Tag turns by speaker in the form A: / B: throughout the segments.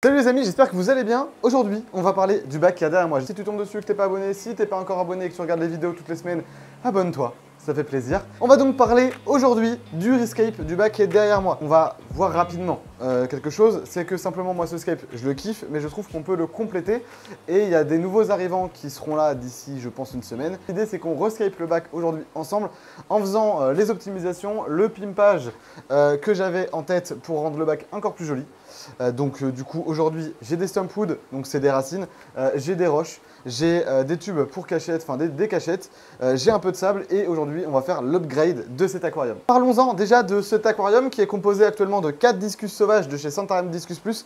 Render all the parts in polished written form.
A: Salut les amis, j'espère que vous allez bien. Aujourd'hui, on va parler du bac qu'il y a derrière moi. Si tu tombes dessus, que t'es pas abonné, si t'es pas encore abonné et que tu regardes les vidéos toutes les semaines, abonne-toi, ça fait plaisir. On va donc parler aujourd'hui du rescape du bac qui est derrière moi. On va voir rapidement quelque chose, c'est que simplement moi ce scape, je le kiffe, mais je trouve qu'on peut le compléter et il y a des nouveaux arrivants qui seront là d'ici, je pense, une semaine. L'idée, c'est qu'on rescape le bac aujourd'hui ensemble en faisant les optimisations, le pimpage que j'avais en tête pour rendre le bac encore plus joli. Du coup aujourd'hui j'ai des stump wood, donc c'est des racines, j'ai des roches, j'ai des tubes pour cachettes, enfin des cachettes, j'ai un peu de sable et aujourd'hui on va faire l'upgrade de cet aquarium. Parlons-en déjà de cet aquarium qui est composé actuellement de 4 discus sauvages de chez Santarém Discus Plus.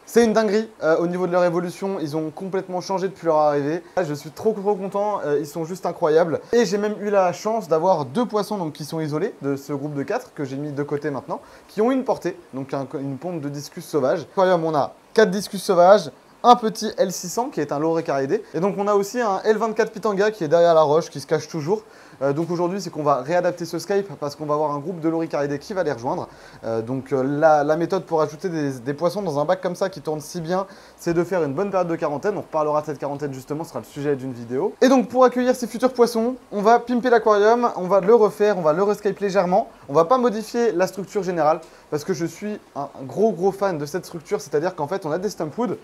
A: C'est une dinguerie au niveau de leur évolution, ils ont complètement changé depuis leur arrivée. Je suis trop content, ils sont juste incroyables. Et j'ai même eu la chance d'avoir 2 poissons donc, qui sont isolés de ce groupe de 4 que j'ai mis de côté maintenant, qui ont une portée, donc une pompe de discus sauvages. Aquarium, on a 4 discus sauvages, un petit L600 qui est un loricaridé. Et donc on a aussi un L24 pitanga qui est derrière la roche, qui se cache toujours. Donc aujourd'hui, c'est qu'on va réadapter ce scape parce qu'on va avoir un groupe de loricaridés qui va les rejoindre. La méthode pour ajouter des poissons dans un bac comme ça qui tourne si bien, c'est de faire une bonne période de quarantaine. On reparlera de cette quarantaine justement, ce sera le sujet d'une vidéo. Et donc pour accueillir ces futurs poissons, on va pimper l'aquarium, on va le refaire, on va le rescape légèrement. On va pas modifier la structure générale parce que je suis un gros fan de cette structure, c'est-à-dire qu'en fait on a des stump wood.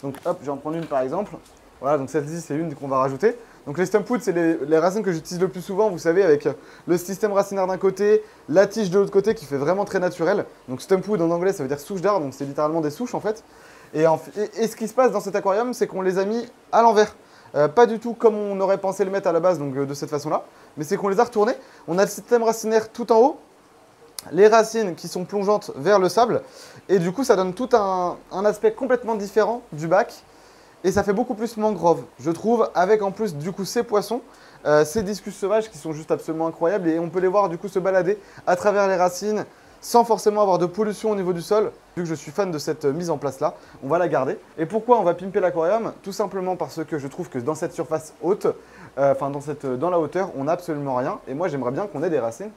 A: Donc hop, je vais en prendre une par exemple. Voilà, donc celle-ci c'est une qu'on va rajouter. Donc les stump wood, c'est les racines que j'utilise le plus souvent, vous savez, avec le système racinaire d'un côté, la tige de l'autre côté qui fait vraiment très naturel. Donc stump wood en anglais ça veut dire souche d'arbre, donc c'est littéralement des souches en fait. Et ce qui se passe dans cet aquarium, c'est qu'on les a mis à l'envers. Pas du tout comme on aurait pensé le mettre à la base, donc de cette façon-là, mais c'est qu'on les a retournés. On a le système racinaire tout en haut, les racines qui sont plongeantes vers le sable, et du coup ça donne tout un aspect complètement différent du bac. Et ça fait beaucoup plus mangrove, je trouve, avec en plus du coup ces poissons, ces discus sauvages qui sont juste absolument incroyables et on peut les voir du coup se balader à travers les racines sans forcément avoir de pollution au niveau du sol. Vu que je suis fan de cette mise en place là, on va la garder. Et pourquoi on va pimper l'aquarium? Tout simplement parce que je trouve que dans cette surface haute, dans la hauteur, on n'a absolument rien. Et moi j'aimerais bien qu'on ait des racines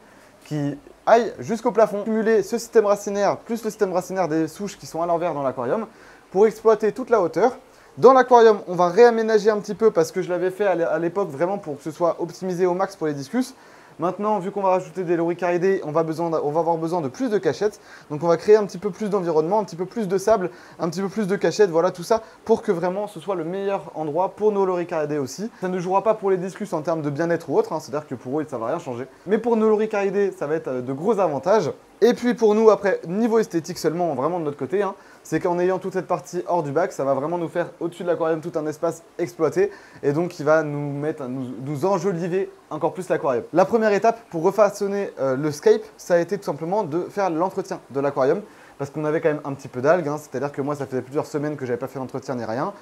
A: qui aillent jusqu'au plafond. Cumuler ce système racinaire plus le système racinaire des souches qui sont à l'envers dans l'aquarium pour exploiter toute la hauteur. Dans l'aquarium, on va réaménager un petit peu parce que je l'avais fait à l'époque vraiment pour que ce soit optimisé au max pour les discus. Maintenant, vu qu'on va rajouter des loricaridés, on va avoir besoin de plus de cachettes. Donc on va créer un petit peu plus d'environnement, un petit peu plus de sable, un petit peu plus de cachettes, voilà tout ça pour que vraiment ce soit le meilleur endroit pour nos loricaridés aussi. Ça ne jouera pas pour les discus en termes de bien-être ou autre, hein, c'est-à-dire que pour eux ça ne va rien changer. Mais pour nos loricaridés, ça va être de gros avantages. Et puis pour nous, après, niveau esthétique seulement, vraiment de notre côté, hein, c'est qu'en ayant toute cette partie hors du bac, ça va vraiment nous faire au-dessus de l'aquarium tout un espace exploité et donc qui va nous enjoliver encore plus l'aquarium. La première étape pour refaçonner le scape, ça a été tout simplement de faire l'entretien de l'aquarium parce qu'on avait quand même un petit peu d'algues, hein, c'est-à-dire que moi ça faisait plusieurs semaines que j'avais pas fait d'entretien ni rien,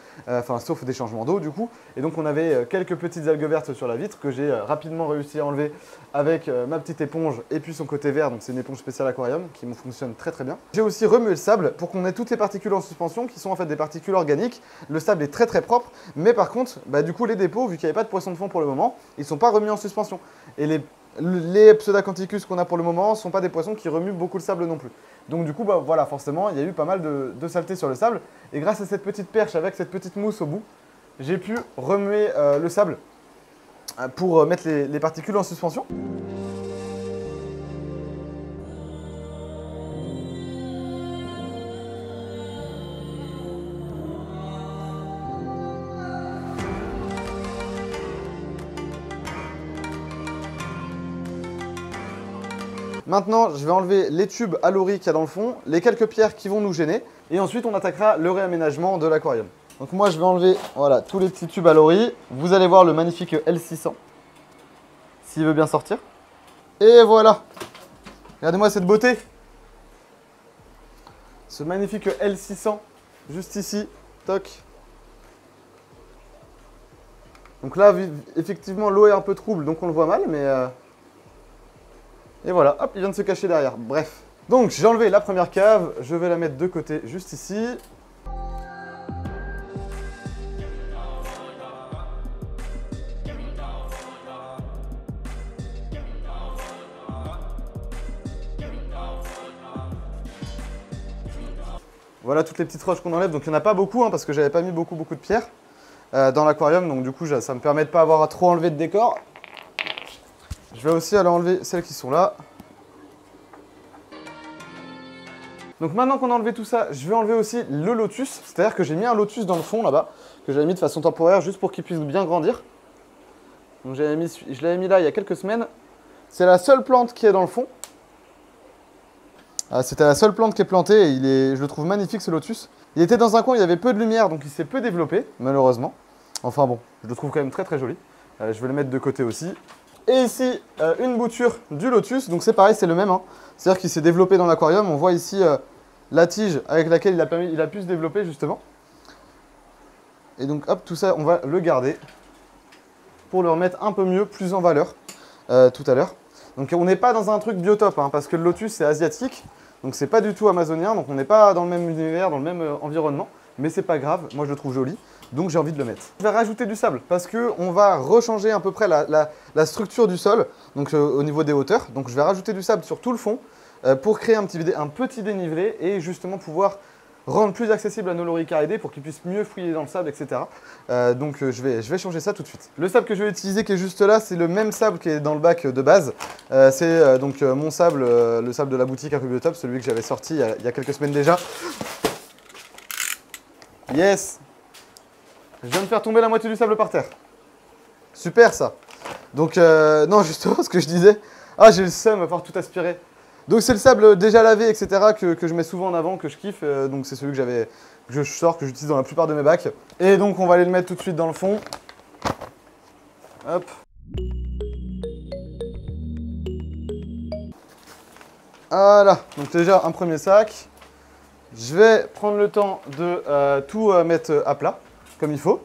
A: sauf des changements d'eau du coup. Et donc on avait quelques petites algues vertes sur la vitre que j'ai rapidement réussi à enlever avec ma petite éponge et puis son côté vert, donc c'est une éponge spéciale aquarium qui me fonctionne très bien. J'ai aussi remué le sable pour qu'on ait toutes les particules en suspension qui sont en fait des particules organiques. Le sable est très propre, mais par contre, du coup les dépôts, vu qu'il n'y avait pas de poisson de fond pour le moment, ils ne sont pas remis en suspension. Et les Pseudacanthicus qu'on a pour le moment ne sont pas des poissons qui remuent beaucoup le sable non plus. Donc du coup, voilà, forcément, il y a eu pas mal de saleté sur le sable. Et grâce à cette petite perche avec cette petite mousse au bout, j'ai pu remuer le sable pour mettre les particules en suspension. Maintenant, je vais enlever les tubes à lori qu'il y a dans le fond, les quelques pierres qui vont nous gêner, et ensuite on attaquera le réaménagement de l'aquarium. Donc moi je vais enlever voilà, tous les petits tubes à lori. Vous allez voir le magnifique L600, s'il veut bien sortir. Et voilà, regardez-moi cette beauté. Ce magnifique L600, juste ici, toc. Donc là, effectivement, l'eau est un peu trouble, donc on le voit mal, mais... Et voilà, hop, il vient de se cacher derrière. Bref. Donc, j'ai enlevé la première cave. Je vais la mettre de côté, juste ici. Voilà toutes les petites roches qu'on enlève. Donc il n'y en a pas beaucoup hein, parce que j'avais pas mis beaucoup de pierres dans l'aquarium. Donc du coup ça me permet de pas avoir à trop enlever de décor. Je vais aussi aller enlever celles qui sont là. Donc maintenant qu'on a enlevé tout ça, je vais enlever aussi le lotus. C'est-à-dire que j'ai mis un lotus dans le fond là-bas, que j'avais mis de façon temporaire juste pour qu'il puisse bien grandir. Donc je l'avais mis là il y a quelques semaines. C'est la seule plante qui est dans le fond. C'était la seule plante qui est plantée et je le trouve magnifique ce lotus. Il était dans un coin, il y avait peu de lumière, donc il s'est peu développé, malheureusement. Enfin bon, je le trouve quand même très joli. Je vais le mettre de côté aussi. Et ici, une bouture du lotus. Donc c'est pareil, c'est le même. Hein. C'est-à-dire qu'il s'est développé dans l'aquarium. On voit ici la tige avec laquelle il a pu se développer justement. Et donc hop, tout ça, on va le garder pour le remettre un peu mieux, plus en valeur tout à l'heure. Donc on n'est pas dans un truc biotope, hein, parce que le lotus c'est asiatique. Donc c'est pas du tout amazonien, donc on n'est pas dans le même univers, dans le même environnement. Mais c'est pas grave, moi je le trouve joli. Donc j'ai envie de le mettre. Je vais rajouter du sable parce qu'on va rechanger à peu près la structure du sol, donc au niveau des hauteurs. Donc je vais rajouter du sable sur tout le fond pour créer un petit dénivelé et justement pouvoir rendre plus accessible à nos loricaridés pour qu'ils puissent mieux fouiller dans le sable, etc. Donc je vais changer ça tout de suite. Le sable que je vais utiliser qui est juste là, c'est le même sable qui est dans le bac de base. C'est donc mon sable, le sable de la boutique Aquabiotop, celui que j'avais sorti il y a quelques semaines déjà. Yes! Je viens de faire tomber la moitié du sable par terre. Super ça. Donc non, justement ce que je disais. Ah, j'ai le seum à pouvoir tout aspirer. Donc c'est le sable déjà lavé, etc. que je mets souvent en avant, que je kiffe. Donc c'est celui que je sors, que j'utilise dans la plupart de mes bacs. Et donc on va aller le mettre tout de suite dans le fond. Hop. Voilà. Donc déjà un premier sac. Je vais prendre le temps de tout mettre à plat, comme il faut.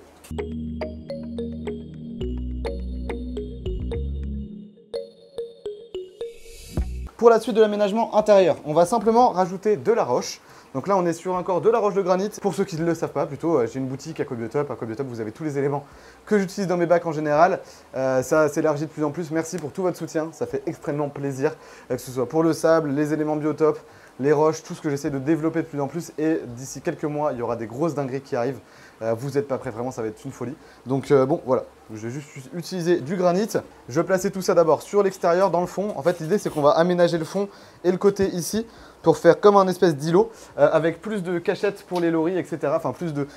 A: Pour la suite de l'aménagement intérieur, on va simplement rajouter de la roche. Donc là, on est sur encore de la roche de granit. Pour ceux qui ne le savent pas, plutôt, j'ai une boutique Aquabiotop. Aquabiotop, vous avez tous les éléments que j'utilise dans mes bacs en général. Ça s'élargit de plus en plus. Merci pour tout votre soutien. Ça fait extrêmement plaisir, que ce soit pour le sable, les éléments biotop, les roches, tout ce que j'essaie de développer de plus en plus. Et d'ici quelques mois, il y aura des grosses dingueries qui arrivent. Vous n'êtes pas prêts, vraiment, ça va être une folie. Donc bon, voilà. Je vais juste utiliser du granit. Je vais placer tout ça d'abord sur l'extérieur, dans le fond. En fait, l'idée, c'est qu'on va aménager le fond et le côté ici pour faire comme un espèce d'îlot avec plus de cachettes pour les loris, etc. Enfin, plus de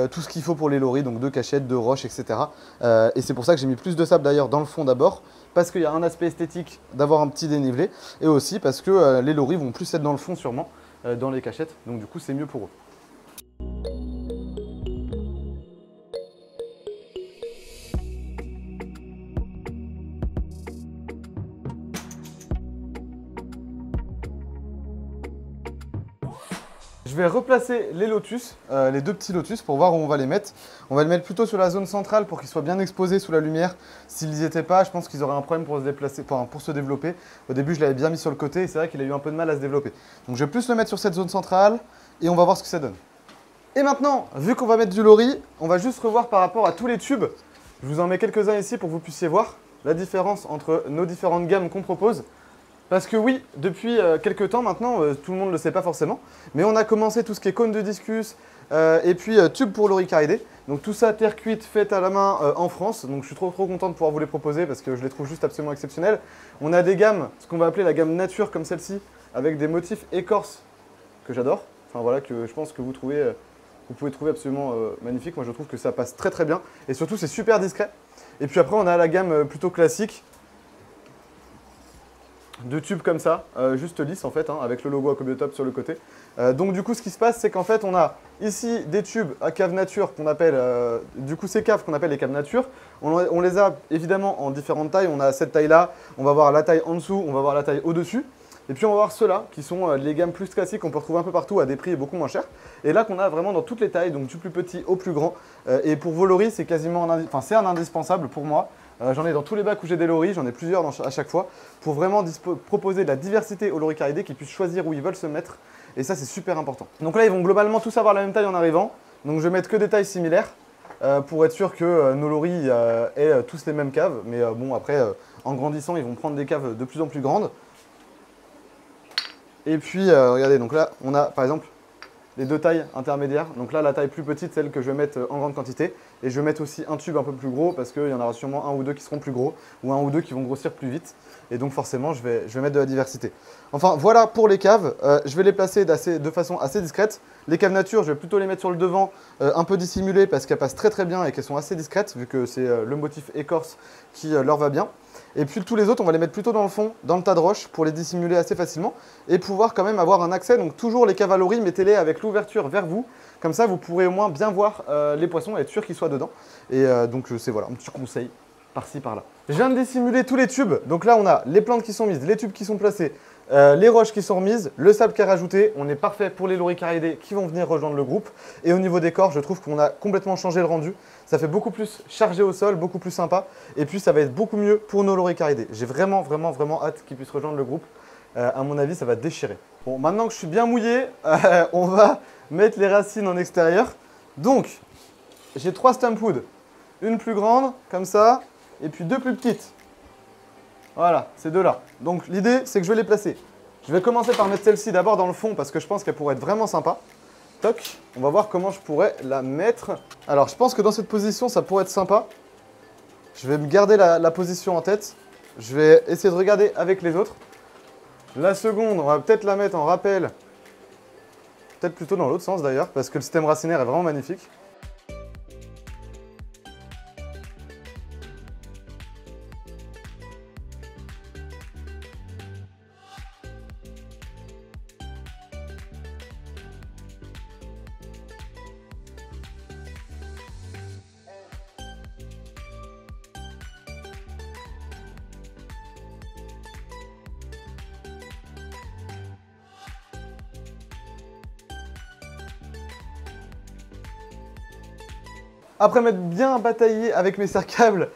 A: tout ce qu'il faut pour les loris, donc de cachettes, de roches, etc. Et c'est pour ça que j'ai mis plus de sable d'ailleurs dans le fond d'abord, parce qu'il y a un aspect esthétique d'avoir un petit dénivelé, et aussi parce que les loris vont plus être dans le fond sûrement, dans les cachettes. Donc du coup, c'est mieux pour eux. Je vais replacer les lotus, les deux petits lotus, pour voir où on va les mettre. On va les mettre plutôt sur la zone centrale pour qu'ils soient bien exposés sous la lumière. S'ils n'y étaient pas, je pense qu'ils auraient un problème pour se déplacer, pour se développer. Au début, je l'avais bien mis sur le côté et c'est vrai qu'il a eu un peu de mal à se développer. Donc je vais plus le mettre sur cette zone centrale et on va voir ce que ça donne. Et maintenant, vu qu'on va mettre du lori, on va juste revoir par rapport à tous les tubes. Je vous en mets quelques-uns ici pour que vous puissiez voir la différence entre nos différentes gammes qu'on propose. Parce que oui, depuis quelques temps maintenant, tout le monde ne le sait pas forcément, mais on a commencé tout ce qui est cône de discus et puis tube pour loricaridés. Donc tout ça terre cuite, faite à la main en France. Donc je suis trop content de pouvoir vous les proposer parce que je les trouve juste absolument exceptionnels. On a des gammes, ce qu'on va appeler la gamme nature comme celle-ci, avec des motifs écorce que j'adore. Enfin voilà, que je pense que vous pouvez trouver absolument magnifique. Moi je trouve que ça passe très bien et surtout c'est super discret. Et puis après on a la gamme plutôt classique, de tubes comme ça, juste lisse en fait, hein, avec le logo Aquabiotop sur le côté. Donc du coup ce qui se passe, c'est qu'en fait on a ici des tubes à cave nature qu'on appelle, du coup ces caves qu'on appelle les caves nature. On les a évidemment en différentes tailles. On a cette taille là, on va voir la taille en dessous, on va voir la taille au-dessus. Et puis on va voir ceux-là qui sont les gammes plus classiques qu'on peut retrouver un peu partout à des prix beaucoup moins chers. Et là qu'on a vraiment dans toutes les tailles, donc du plus petit au plus grand. Et pour vos loris, c'est quasiment c'est un indispensable pour moi. J'en ai dans tous les bacs où j'ai des loris, j'en ai plusieurs à chaque fois, pour vraiment proposer de la diversité aux loricaridés qui puissent choisir où ils veulent se mettre. Et ça, c'est super important. Donc là, ils vont globalement tous avoir la même taille en arrivant. Donc je vais mettre que des tailles similaires pour être sûr que nos loris aient tous les mêmes caves. Mais bon, après, en grandissant, ils vont prendre des caves de plus en plus grandes. Et puis, regardez, donc là, on a par exemple les deux tailles intermédiaires. Donc là, la taille plus petite, celle que je vais mettre en grande quantité. Et je vais mettre aussi un tube un peu plus gros parce qu'il y en aura sûrement un ou deux qui seront plus gros ou un ou deux qui vont grossir plus vite. Et donc forcément, je vais mettre de la diversité. Enfin, voilà pour les caves. Je vais les placer de façon assez discrète. Les caves nature, je vais plutôt les mettre sur le devant, un peu dissimulées parce qu'elles passent très très bien et qu'elles sont assez discrètes vu que c'est le motif écorce qui leur va bien. Et puis tous les autres, on va les mettre plutôt dans le fond, dans le tas de roches pour les dissimuler assez facilement et pouvoir quand même avoir un accès. Donc toujours les cavaleries, mettez-les avec l'ouverture vers vous. Comme ça, vous pourrez au moins bien voir les poissons et être sûr qu'ils soient dedans. Et donc c'est voilà, un petit conseil par-ci par-là. Je viens de dissimuler tous les tubes. Donc là, on a les plantes qui sont mises, les tubes qui sont placés, les roches qui sont remises, le sable qui est rajouté. On est parfait pour les loricariidés qui vont venir rejoindre le groupe. Et au niveau des corps, je trouve qu'on a complètement changé le rendu. Ça fait beaucoup plus chargé au sol, beaucoup plus sympa. Et puis, ça va être beaucoup mieux pour nos loricariidés. J'ai vraiment hâte qu'ils puissent rejoindre le groupe. À mon avis, ça va déchirer. Bon, maintenant que je suis bien mouillé, on va mettre les racines en extérieur. Donc, j'ai 3 stump wood. Une plus grande, comme ça, et puis 2 plus petites. Voilà, ces deux-là. Donc l'idée, c'est que je vais les placer. Je vais commencer par mettre celle-ci d'abord dans le fond parce que je pense qu'elle pourrait être vraiment sympa. Toc, on va voir comment je pourrais la mettre. Alors, je pense que dans cette position, ça pourrait être sympa. Je vais me garder la position en tête. Je vais essayer de regarder avec les autres. La seconde, on va peut-être la mettre en rappel. Peut-être plutôt dans l'autre sens d'ailleurs, parce que le système racinaire est vraiment magnifique. Après m'être bien bataillé avec mes serre-câbles,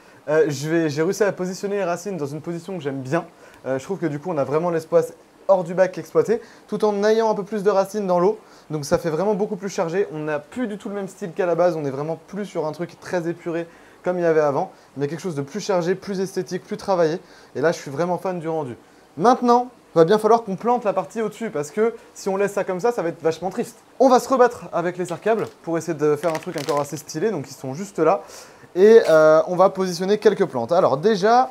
A: j'ai réussi à positionner les racines dans une position que j'aime bien. Je trouve que du coup on a vraiment l'espace hors du bac exploité, tout en ayant un peu plus de racines dans l'eau. Donc ça fait vraiment beaucoup plus chargé. On n'a plus du tout le même style qu'à la base, on est vraiment plus sur un truc très épuré comme il y avait avant, mais quelque chose de plus chargé, plus esthétique, plus travaillé. Et là je suis vraiment fan du rendu. Maintenant, il va bien falloir qu'on plante la partie au-dessus parce que si on laisse ça comme ça va être vachement triste. On va se rebattre avec les serre-câbles pour essayer de faire un truc encore assez stylé, donc ils sont juste là. Et on va positionner quelques plantes. Alors déjà,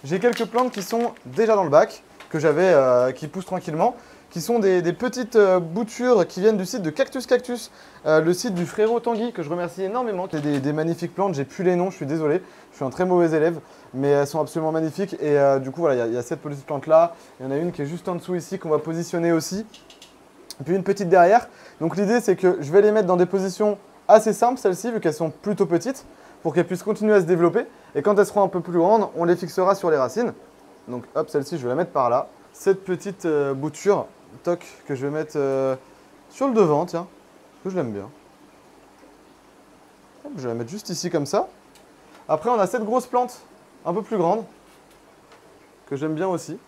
A: j'ai quelques plantes qui sont déjà dans le bac, que j'avais, qui poussent tranquillement, qui sont des petites boutures qui viennent du site de Cactus Cactus, le site du frérot Tanguy, que je remercie énormément. C'est des magnifiques plantes, j'ai plus les noms, je suis désolé, je suis un très mauvais élève, mais elles sont absolument magnifiques. Et du coup, voilà, il y a cette petite plante-là, il y en a une qui est juste en dessous ici, qu'on va positionner aussi, et puis une petite derrière. Donc l'idée, c'est que je vais les mettre dans des positions assez simples, celles-ci, vu qu'elles sont plutôt petites, pour qu'elles puissent continuer à se développer. Et quand elles seront un peu plus grandes, on les fixera sur les racines. Donc hop, celle-ci, je vais la mettre par là. Cette petite bouture, toc, que je vais mettre sur le devant, tiens, que je l'aime bien. Hop, je vais la mettre juste ici comme ça. Après, on a cette grosse plante, un peu plus grande, que j'aime bien aussi,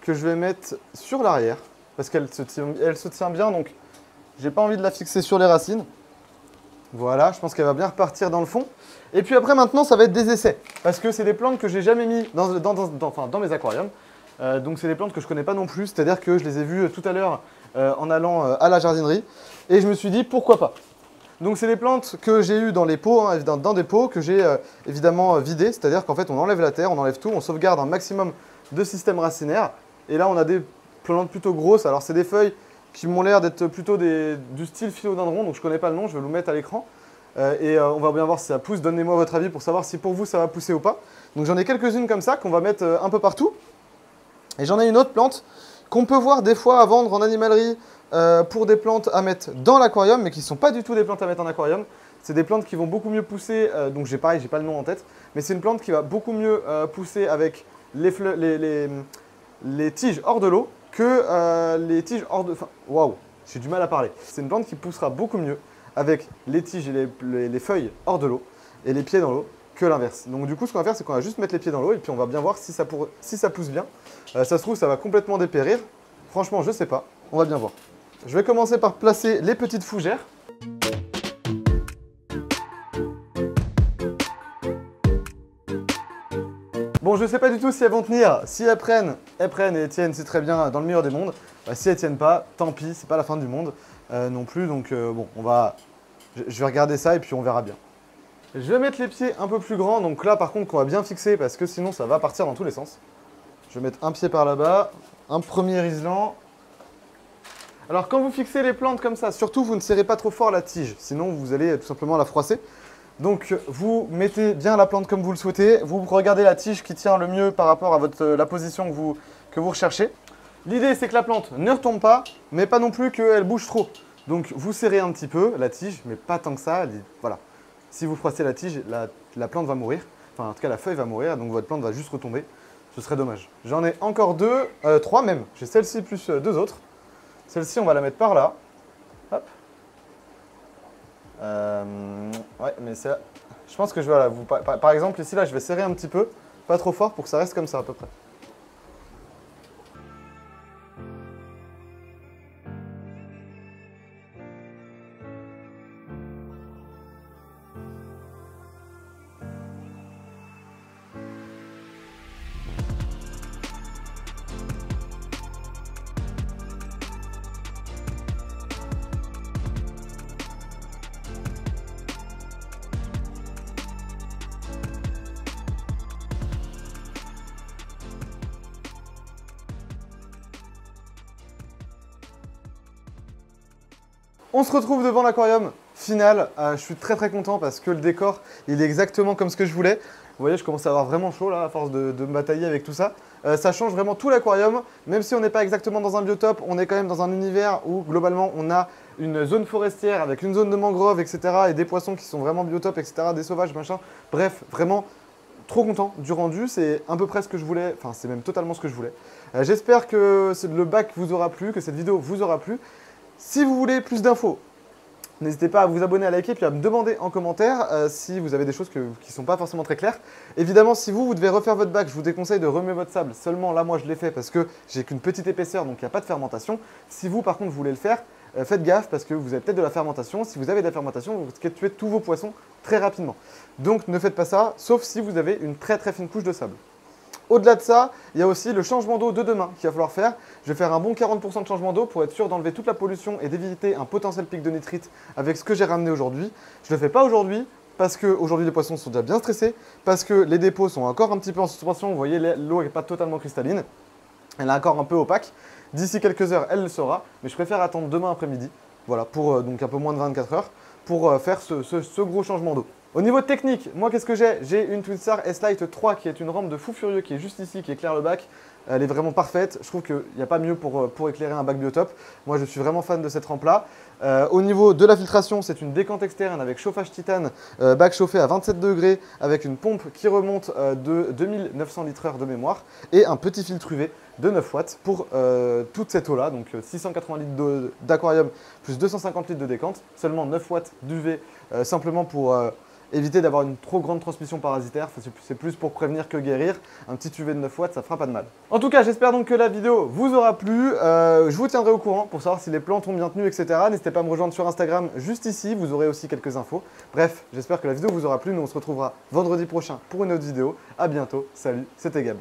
A: que je vais mettre sur l'arrière, parce qu'elle se tient bien, donc j'ai pas envie de la fixer sur les racines. Voilà, je pense qu'elle va bien repartir dans le fond. Et puis après, maintenant, ça va être des essais. Parce que c'est des plantes que j'ai jamais mis dans mes aquariums. Donc c'est des plantes que je connais pas non plus. C'est-à-dire que je les ai vues tout à l'heure en allant à la jardinerie. Et je me suis dit, pourquoi pas. Donc c'est des plantes que j'ai eues dans les pots, hein, dans des pots que j'ai évidemment vidés. C'est-à-dire qu'en fait, on enlève la terre, on enlève tout, on sauvegarde un maximum de système racinaire. Et là, on a des plantes plutôt grosses. Alors c'est des feuilles qui m'ont l'air d'être plutôt du style philodendron, donc je ne connais pas le nom, je vais vous mettre à l'écran. On va bien voir si ça pousse. Donnez-moi votre avis pour savoir si pour vous ça va pousser ou pas. Donc j'en ai quelques-unes comme ça qu'on va mettre un peu partout. Et j'en ai une autre plante qu'on peut voir des fois à vendre en animalerie pour des plantes à mettre dans l'aquarium, mais qui ne sont pas du tout des plantes à mettre en aquarium. C'est des plantes qui vont beaucoup mieux pousser, donc pareil, j'ai pas le nom en tête, mais c'est une plante qui va beaucoup mieux pousser avec les tiges hors de l'eau que les tiges hors de... Enfin, waouh, j'ai du mal à parler. C'est une plante qui poussera beaucoup mieux avec les tiges et les feuilles hors de l'eau et les pieds dans l'eau que l'inverse. Donc du coup, ce qu'on va faire, c'est qu'on va juste mettre les pieds dans l'eau et puis on va bien voir si ça pousse bien. Ça se trouve, ça va complètement dépérir. Franchement, je sais pas. On va bien voir. Je vais commencer par placer les petites fougères. Bon, Bon, je sais pas du tout si elles vont tenir. Si elles prennent et elles tiennent, c'est très bien dans le meilleur des mondes. Bah, si elles tiennent pas, tant pis, c'est pas la fin du monde non plus. Donc bon, je vais regarder ça et puis on verra bien. Je vais mettre les pieds un peu plus grands. Donc là, par contre, qu'on va bien fixer parce que sinon, ça va partir dans tous les sens. Je vais mettre un pied par là-bas, un premier isolant. Alors quand vous fixez les plantes comme ça, surtout vous ne serrez pas trop fort la tige, sinon vous allez tout simplement la froisser. Donc vous mettez bien la plante comme vous le souhaitez, vous regardez la tige qui tient le mieux par rapport à la position que vous recherchez. L'idée c'est que la plante ne retombe pas, mais pas non plus qu'elle bouge trop. Donc vous serrez un petit peu la tige, mais pas tant que ça. Voilà. Si vous froissez la tige, la plante va mourir. Enfin en tout cas la feuille va mourir, donc votre plante va juste retomber. Ce serait dommage. J'en ai encore trois même. J'ai celle-ci plus deux autres. Celle-ci, on va la mettre par là. Hop. Ouais, mais c'est... Je pense que je vais... Par exemple, ici, là, je vais serrer un petit peu. Pas trop fort pour que ça reste comme ça, à peu près. On se retrouve devant l'aquarium final. Je suis très content parce que le décor, il est exactement comme ce que je voulais. Vous voyez, je commence à avoir vraiment chaud là, à force de me batailler avec tout ça. Ça change vraiment tout l'aquarium. Même si on n'est pas exactement dans un biotope, on est quand même dans un univers où globalement on a une zone forestière avec une zone de mangrove, etc. Et des poissons qui sont vraiment biotopes, etc. Des sauvages, machin. Bref, vraiment trop content du rendu. C'est à peu près ce que je voulais. Enfin, c'est même totalement ce que je voulais. J'espère que le bac vous aura plu, que cette vidéo vous aura plu. Si vous voulez plus d'infos, n'hésitez pas à vous abonner, à liker, puis à me demander en commentaire si vous avez des choses qui ne sont pas forcément très claires. Évidemment, si vous devez refaire votre bac, je vous déconseille de remuer votre sable. Seulement, là, moi, je l'ai fait parce que j'ai qu'une petite épaisseur, donc il n'y a pas de fermentation. Si vous, par contre, vous voulez le faire, faites gaffe parce que vous avez peut-être de la fermentation. Si vous avez de la fermentation, vous risquez de tuer tous vos poissons très rapidement. Donc, ne faites pas ça, sauf si vous avez une très fine couche de sable. Au-delà de ça, il y a aussi le changement d'eau de demain qu'il va falloir faire. Je vais faire un bon 40% de changement d'eau pour être sûr d'enlever toute la pollution et d'éviter un potentiel pic de nitrite avec ce que j'ai ramené aujourd'hui. Je ne le fais pas aujourd'hui parce qu'aujourd'hui les poissons sont déjà bien stressés, parce que les dépôts sont encore un petit peu en suspension. Vous voyez, l'eau n'est pas totalement cristalline. Elle est encore un peu opaque. D'ici quelques heures, elle le sera. Mais je préfère attendre demain après-midi, voilà, pour donc un peu moins de 24 heures, pour faire ce gros changement d'eau. Au niveau technique, moi qu'est-ce que j'ai? J'ai une Twinstar S-Lite 3 qui est une rampe de fou furieux qui est juste ici, qui éclaire le bac. Elle est vraiment parfaite. Je trouve qu'il n'y a pas mieux pour éclairer un bac biotope. Moi je suis vraiment fan de cette rampe là. Au niveau de la filtration, c'est une décante externe avec chauffage titane, bac chauffé à 27 degrés avec une pompe qui remonte de 2900 litres de mémoire et un petit filtre UV de 9 watts pour toute cette eau là. Donc 680 litres d'aquarium plus 250 litres de décante, seulement 9 watts d'UV simplement pour... éviter d'avoir une trop grande transmission parasitaire, c'est plus pour prévenir que guérir. Un petit UV de 9 watts, ça fera pas de mal. En tout cas, j'espère donc que la vidéo vous aura plu. Je vous tiendrai au courant pour savoir si les plantes ont bien tenu, etc. N'hésitez pas à me rejoindre sur Instagram juste ici, vous aurez aussi quelques infos. Bref, j'espère que la vidéo vous aura plu. Nous on se retrouvera vendredi prochain pour une autre vidéo. A bientôt, salut, c'était Gab.